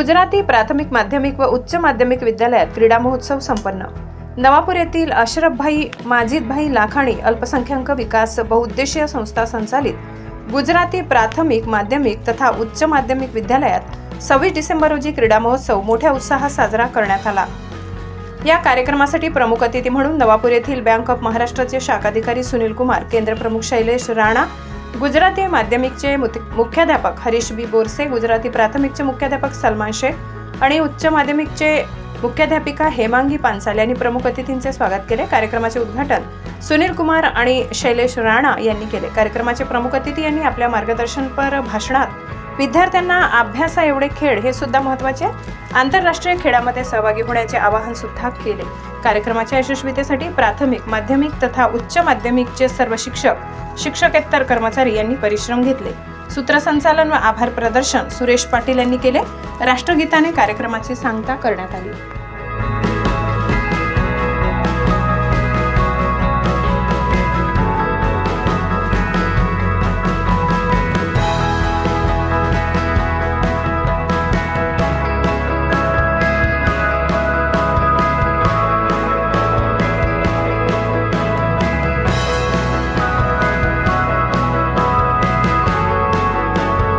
गुजराती प्राथमिक माध्यमिक व उच्च माध्यमिक विद्यालयात क्रीडा महोत्सव संपन्न। नवापूर येथील अशरफभाई माजिदभाई लाखाणी अल्पसंख्याक विकास बहुउद्देशीय संस्था संचालित गुजराती प्राथमिक माध्यमिक तथा उच्च माध्यमिक विद्यालयात 26 डिसेंबर रोजी क्रीडा महोत्सव मोठ्या उत्साहात साजरा करण्यात आला। या कार्यक्रमासाठी प्रमुख अतिथी म्हणून नवापूर येथील बँक ऑफ महाराष्ट्राचे शाखाधिकारी सुनील कुमार, केंद्र प्रमुख शैलेश राणा, गुजराती माध्यमिकचे मुख्याध्यापक हरीश बी बोरसे, गुजराती प्राथमिकचे मुख्याध्यापक सलमान शेख आणि उच्च माध्यमिकचे मुख्याध्यापिका हेमांगी पांचाल यांनी प्रमुख अतिथींचे स्वागत केले। कार्यक्रमाचे उद्घाटन सुनील कुमार आणि शैलेश राणा यांनी केले। कार्यक्रमाचे प्रमुख अतिथी यांनी आपल्या मार्गदर्शनपर भाषणात विद्यार्थ्यांना अभ्यासा एवढे खेळ हे सुद्धा महत्त्वाचे, आंतरराष्ट्रीय खेळामध्ये सहभागी होण्याचे आवाहन सुद्धा केले। कार्यक्रमाच्या यशस्वीतेसाठी प्राथमिक, माध्यमिक तथा उच्च माध्यमिकचे सर्व शिक्षक, शिक्षकेतर कर्मचारी यांनी परिश्रम घेतले। सूत्रसंचालन व आभार प्रदर्शन सुरेश पाटील यांनी केले। राष्ट्रगीताने कार्यक्रमाची सांगता करण्यात आली।